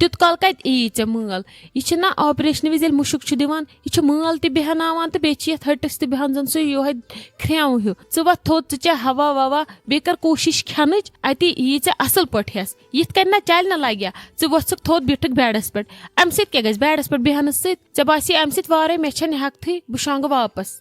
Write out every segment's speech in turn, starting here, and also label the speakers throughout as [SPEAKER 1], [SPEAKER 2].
[SPEAKER 1] تیُتھ کال کَتہِ یی ژےٚ مٲل یہِ چھِ نہ آپریشنہٕ وِزِ ییٚلہِ مُشُک چھُ دِوان یہِ چھُ مٲل تہِ بیٚہناوان تہٕ بیٚیہِ چھِ یَتھ ہٹِس تہِ بیٚہان زَن سُہ یِہوے کھرٛٮ۪و ہیوٗ ژٕ وَتھ تھوٚد ژٕ چےٚ ہوا ووا بیٚیہِ کر کوٗشِش کھٮ۪نٕچ اَتی یی ژےٚ اَصٕل پٲٹھۍ ہٮ۪س یِتھ کٔنۍ نہ چلہِ نہ لگہِ ہا ژٕ ؤژھٕکھ تھوٚد بیٖٹھٕکھ بیڈَس پٮ۪ٹھ اَمہِ سۭتۍ کیٛاہ گژھِ بیڈَس پٮ۪ٹھ بیٚہنہٕ سۭتۍ ژےٚ باسی اَمہِ سۭتۍ وارَے مےٚ چھَنہٕ ہٮ۪کتھٕے بہٕ شۄنٛگہٕ واپَس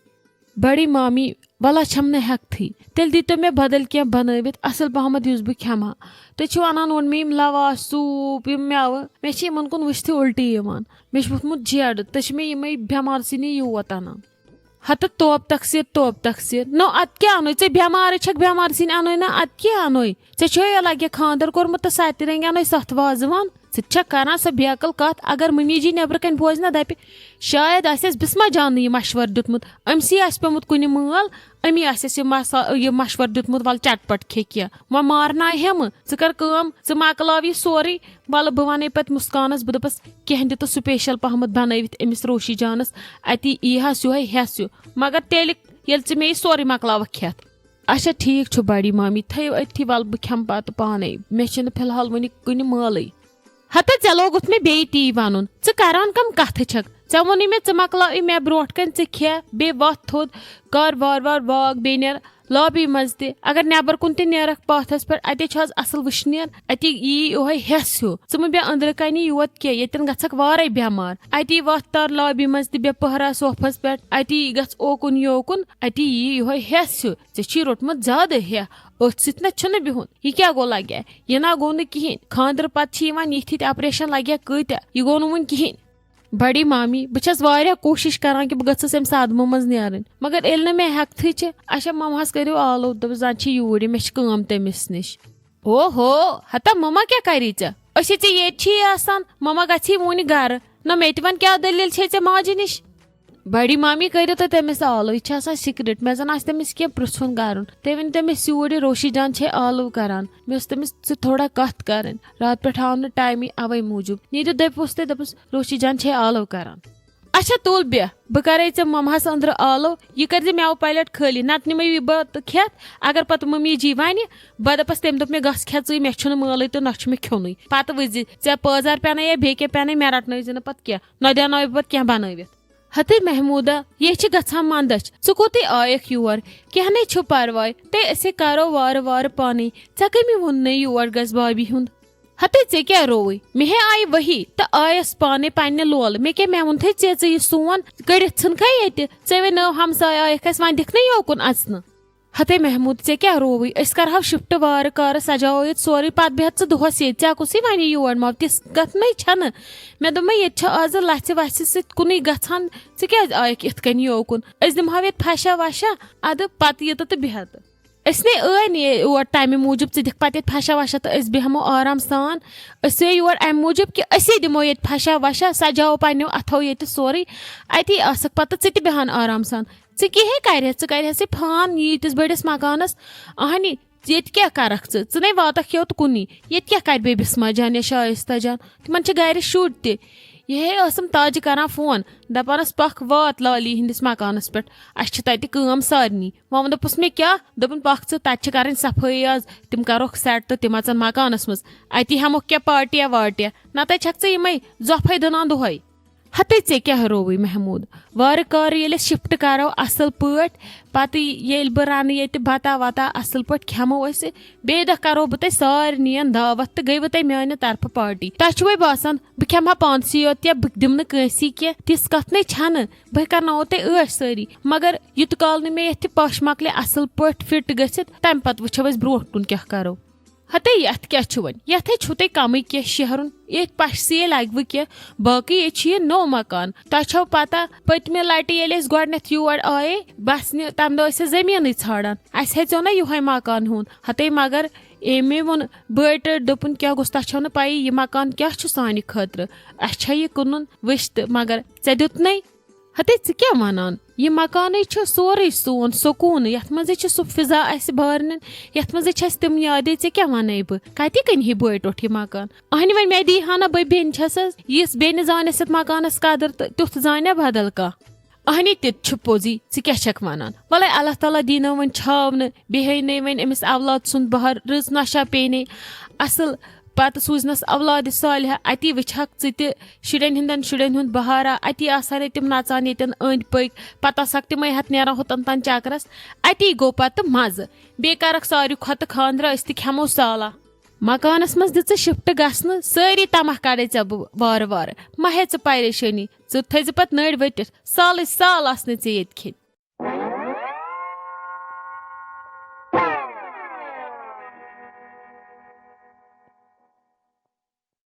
[SPEAKER 1] بڑی مامی وَلا چھَم نہٕ ہٮ۪کتھٕے تیٚلہِ دیٖتو مےٚ بدل کینٛہہ بَنٲوِتھ اَصٕل پَہمَتھ یُس بہٕ کھٮ۪مہٕ ہا تُہۍ چھِو وَنان اوٚن مےٚ یِم لَواش سوٗپ یِم مٮ۪وٕ مےٚ چھِ یِمَن کُن وٕچھتھٕے اُلٹی یِوان مےٚ چھُ ووٚتھمُت جیڈٕ تُہۍ چھِ مےٚ یِمَے بٮ۪مار سٕنی یوت اَنان ہتہٕ توپ تقسیٖر نو اَدٕ کیٛاہ اَنوے ژےٚ بٮ۪مارٕے چھکھ بٮ۪مارِ سٕنٛدۍ اَنوے نہ اَدٕ کیٛاہ اَنوے ژےٚ چھُے لگہِ خانٛدر کوٚرمُت تہٕ سَتہِ رنٛگۍ اَنوے سَتھ وازوان ژٕ تہِ چھکھ کران سۄ بیکٕل کَتھ اگر مٔمی جی نٮ۪برٕ کَنۍ بوزِ نہ دَپہِ شاید آسٮ۪س بِسما جانٕے یہِ مشوَرٕ دیُتمُت أمسٕے آسہِ پیوٚمُت کُنہِ مٲل أمی آسٮ۪س یہِ مشوَرٕ دیُتمُت وَلہٕ چٹپٹ کھے کینٛہہ وۄنۍ مارنایہمہٕ ژٕ کر کٲم ژٕ مۄکلاو یہِ سورُے وَلہٕ بہٕ وَنے پَتہٕ مُسکانَس بہٕ دَپَس کینٛہہ دِ تہٕ سُپیشَل پَہمَتھ بَنٲوِتھ أمِس روشی جانَس اَتی یی ہَس یِہوے ہٮ۪س ہیوٗ مگر تیٚلہِ ییٚلہِ ژٕ مےٚ یہِ سورُے مۄکلاوَکھ کھٮ۪تھ اچھا ٹھیٖک چھُ بڑی مامی تھٲیِو أتھی وَلہٕ بہٕ کھٮ۪مہٕ پَتہٕ پانَے مےٚ چھِنہٕ فِلحال وٕنہِ کُنہِ مٲلٕے ہتا ژےٚ لوگُتھ مےٚ بیٚیہِ تی وَنُن ژٕ کران کَم کَتھٕ چھکھ ژےٚ ووٚنُے مےٚ ژٕ مۄکلاو مےٚ برونٛٹھ کَنۍ ژٕ کھےٚ بیٚیہِ وَتھ تھوٚد کر وارٕ وارٕ واک بیٚیہِ نیر لابی منٛز تہِ اگر نٮ۪بر کُن تہِ نیرَکھ پاتھَس پٮ۪ٹھ اَتے چھُ آز اَصٕل وٕشنیر اَتی یی یِہوے ہٮ۪س ہیوٗ ژٕ مہٕ بیٚہہ أنٛدرٕ کَنی یوت کینٛہہ ییٚتٮ۪ن گژھکھ وارَے بٮ۪مار اَتی وَتھ تار لابی منٛز تہِ بیٚہہ پٔہرا صوفَس پٮ۪ٹھ اَتی گژھ اوکُن یوکُن اَتی یی یِہوے ہٮ۪س ہیوٗ ژےٚ چھی روٚٹمُت زیادٕ ہٮ۪ہ أتھۍ سۭتۍ نہ چھُنہٕ بِہُن یہِ کیٛاہ گوٚو لگہِ ہا یہِ نہ گوٚو نہٕ کِہینۍ خانٛدرٕ پَتہٕ چھِ یِوان یِتھۍ یِتھۍ آپریشن لگہِ ہا کۭتیاہ یہِ گوٚو نہٕ وُنہِ کِہینۍ بڑی مامی بہٕ چھَس واریاہ کوٗشِش کران کہِ بہٕ گٔژھٕس اَمہِ صدمہٕ منٛز نیرٕنۍ مگر ییٚلہِ نہٕ مےٚ ہٮ۪کتھٕے چھِ اچھا ممہَس کٔرِو آلو دوٚپُس زَن چھِ یوٗرۍ مےٚ چھِ کٲم تٔمِس نِش او ہو ہتا مما کیٛاہ کَری ژےٚ أسے ژےٚ ییٚتھی آسان مما گژھی وُنہِ گرٕ نہ مےٚ تہِ وَن کیٛاہ دٔلیٖل چھے ژےٚ ماجہِ نِش بڑی مامی کٔرِو تُہۍ تٔمِس آلو یہِ چھِ آسان سِکرِٹ مےٚ زَن آسہِ تٔمِس کینٛہہ پرٛژھُن کَرُن تُہۍ ؤنِو تٔمِس یوٗرۍ روشی جان چھے آلو کران مےٚ اوس تٔمِس سۭتۍ تھوڑا کَتھ کَرٕنۍ راتہٕ پٮ۪ٹھ آو نہٕ ٹایمٕے اَوَے موٗجوٗب نیٖرِو دٔپۍوُس تُہۍ دوٚپُس روشی جان چھے آلو کران اچھا تُل بیٚہہ بہٕ کَرے ژےٚ ممہَس أنٛدرٕ آلو یہِ کٔرزِ مٮ۪وٕ پَلیٹ خٲلی نَتہٕ نِمَے یہِ بہٕ تہٕ کھٮ۪تھ اگر پَتہٕ مٔمی جی وَنہِ بہٕ دَپَس تٔمۍ دوٚپ مےٚ گژھ کھےٚ ژٕے مےٚ چھُنہٕ مٲلٕے تہٕ نہ چھُ مےٚ کھیوٚنُے پَتہٕ وٕچھزِ ژےٚ پٲزار پٮ۪نَے یا بیٚیہِ کینٛہہ پٮ۪نَے مےٚ رَٹنٲیزِ نہٕ پَتہٕ کینٛہہ نہ دیٛاناوِ بہٕ پَتہٕ کینٛہہ بَنٲوِتھ ہتے محموٗدا یے چھِ گژھان منٛدَچھ ژٕ کوٚتٕے آیَکھ یور کینٛہہ نَے چھُ پَرواے تُہۍ أسے کَرو وارٕ وارٕ پانَے ژےٚ کٔمی ووٚننَے یور گژھِ بابی ہُنٛد ہتے ژےٚ کیٛاہ رووٕے مےٚ ہے آیہِ ؤہی تہٕ آیَس پانَے پنٛنہِ لولہٕ مےٚ کیٛاہ مےٚ ووٚنتھٕے ژےٚ یہِ سون کٔڑِتھ ژھٕنکھے ییٚتہِ ژےٚ وَنہِ نٔو ہمساے آیَکھ اَسہِ وۄنۍ دِکھ نہٕ یوکُن اَژنہٕ ہتے محموٗد ژےٚ کیٛاہ رووٕے أسۍ کَرہاو شِفٹ وارٕ کارٕ سَجاوو ییٚتہِ سورُے پَتہٕ بیٚہَتھ ژٕ دۄہَس ییٚتہِ ژےٚ کُسٕے وَنہِ یور ماو تِژھ کَتھ نَے چھَنہٕ مےٚ دوٚپمَے ییٚتہِ چھِ آزٕ لَژھِ وَژھِ سۭتۍ کُنُے گژھان ژٕ کیٛازِ آیَکھ یِتھ کٔنۍ یوکُن أسۍ دِمہاو ییٚتہِ پھَشا وَشا اَدٕ پَتہٕ یہِ تہٕ بیٚہتہٕ أسۍ نے نہٕ اور تَمہِ موٗجوٗب ژٕ دِکھ پَتہٕ ییٚتہِ پھَشا وَشا تہٕ أسۍ بیٚہمو آرام سان أسۍ آے یور اَمہِ موٗجوٗب کہِ أسے دِمو ییٚتہِ پھَشا وَشا سَجاوو پنٛنیو اَتھو ییٚتہِ سورُے اَتی آسَکھ پَتہٕ ژٕ تہِ بیٚہان آرام سان ژٕ کِہے کَرِہَس ژٕ کَرِہَس یہِ پھان ییٖتِس بٔڑِس مکانَس اَہنی ییٚتہِ کیٛاہ کَرَکھ ژٕ نے واتَکھ یوٚت کُنی ییٚتہِ کیٛاہ کَرِ بیٚیہِ بِسما جان یا شایِستہ جان تِمَن چھِ گَرِ شُرۍ تہِ یِہے ٲسٕم تاجہِ کَران فون دَپانَس پَکھ وات لالی ہِنٛدِس مکانَس پٮ۪ٹھ اَسہِ چھِ تَتہِ کٲم سارنٕے وۄنۍ دوٚپُس مےٚ کیٛاہ دوٚپُن پَکھ ژٕ تَتہِ چھِ کَرٕنۍ صفٲیی آز تِم کَروکھ سٮ۪ٹ تہٕ تِم اَژَن مکانَس منٛز اَتی ہٮ۪موکھ کینٛہہ پاٹیا واٹیا نَتہٕ چھَکھ ژٕ یِمَے زۄپھَے دٕنان دۄہَے ہتے ژےٚ کیٛاہ رووٕے محموٗد وارٕ کارٕ ییٚلہِ أسۍ شِفٹ کَرو اَصٕل پٲٹھۍ پَتہٕ ییٚلہِ بہٕ رَنہٕ ییٚتہِ بَتا وَتا اَصٕل پٲٹھۍ کھٮ۪مو أسہِ بیٚیہِ دۄہ کَرو بہٕ تۄہہِ سارنِیَن دعوت تہٕ گٔیوٕ تۄہہِ میٛانہِ طرفہٕ پاٹی تۄہہِ چھُوَے باسان بہٕ کھٮ۪مہٕ ہا پانسٕے یوت یا بہٕ دِمہٕ نہٕ کٲنٛسی کینٛہہ تِژھ کَتھ نَے چھَنہٕ بہٕ کَرناوو تۄہہِ عٲش سٲری مگر یوٗت کال نہٕ مےٚ ییٚتھِ پَش مۄکلہِ اَصٕل پٲٹھۍ فِٹ گٔژھِتھ تَمہِ پَتہٕ وٕچھو أسۍ برونٛٹھ کُن کیٛاہ کَرو ہتے یَتھ کیٛاہ چھُ وۄنۍ یَتھے چھُو تۄہہِ کَمٕے کینٛہہ شیہرُن ییٚتہِ پَشسٕے لَگوٕ کینٛہہ باقٕے ییٚتہِ چھُ یہِ نوٚو مکان تۄہہِ چھو پَتہ پٔتمہِ لَٹہِ ییٚلہِ أسۍ گۄڈٕنٮ۪تھ یور آیے بَسنہِ تَمہِ دۄہ ٲسۍ أسۍ زٔمیٖنٕے ژھانڈان اَسہِ ہیٚژیو نہ یِہوے مکان ہُنٛد ہتے مگر أمۍ ووٚن بٔڑۍ دوٚپُن کیٛاہ گوٚژھ تۄہہِ چھو نہٕ پَیی یہِ مکان کیٛاہ چھُ سانہِ خٲطرٕ اَسہِ چھا یہِ کٕنُن وٕچھتہٕ مگر ژےٚ دیُتنَے ہتے ژٕ کیٛاہ وَنان یہِ مکانٕے چھُ سورُے سون سکوٗن یَتھ منٛزٕے چھُ سُہ فِضا اَسہِ بارنٮ۪ن یَتھ منٛزٕے چھِ اَسہِ تِم یادے ژےٚ کیٛاہ وَنَے بہٕ کَتہِ کٕنہِ ہے بٔڑۍ ٹوٹھ یہِ مکان اہنہِ وۄنۍ مےٚ دی ہا نہ بہٕ بیٚنہِ چھَس حظ یِژھ بیٚنہِ زانٮ۪س یَتھ مکانَس قدٕر تہٕ تیُتھ زانیٛا بدل کانٛہہ اہنہِ تہِ چھُ پوٚزُے ژٕ کیٛاہ چھَکھ وَنان وَلَے اللہ تعالیٰ دیٖنو وۄنۍ چھاونہٕ بیٚیہِ ہے نے وۄنۍ أمِس اولاد سُنٛد بہر رٕژ نۄشا پیٚیہِ نے اَصٕل پتہٕ سوٗزنَس اولادِ صالحہ اتی وٕچھکھ ژٕ تہِ شُرٮ۪ن ہٕنٛدٮ۪ن شُرٮ۪ن ہُنٛد بہارا اتی آسان تِم نژان ییٚتٮ۪ن أنٛدۍ پٔکۍ پتہٕ آسکھ تِمے ہٮ۪تھ نیران ہوٚتن تام چکرس اتی گوٚو پتہٕ مزٕ بیٚیہِ کرکھ ساروی کھۄتہٕ خانٛدرا أسۍ تہِ کھٮ۪مو سالا مکانس منٛز دِ ژٕ شفٹ گژھنہٕ سٲری تماہ کڑے ژےٚ بہٕ وارٕ وارٕ مہ ہے ژٕ پریشٲنی ژٕ تھٲیزِ پتہٕ نٔرۍ ؤٹِتھ سالٕے سال آسنٕے ژےٚ ییٚتہِ کھٮ۪تۍ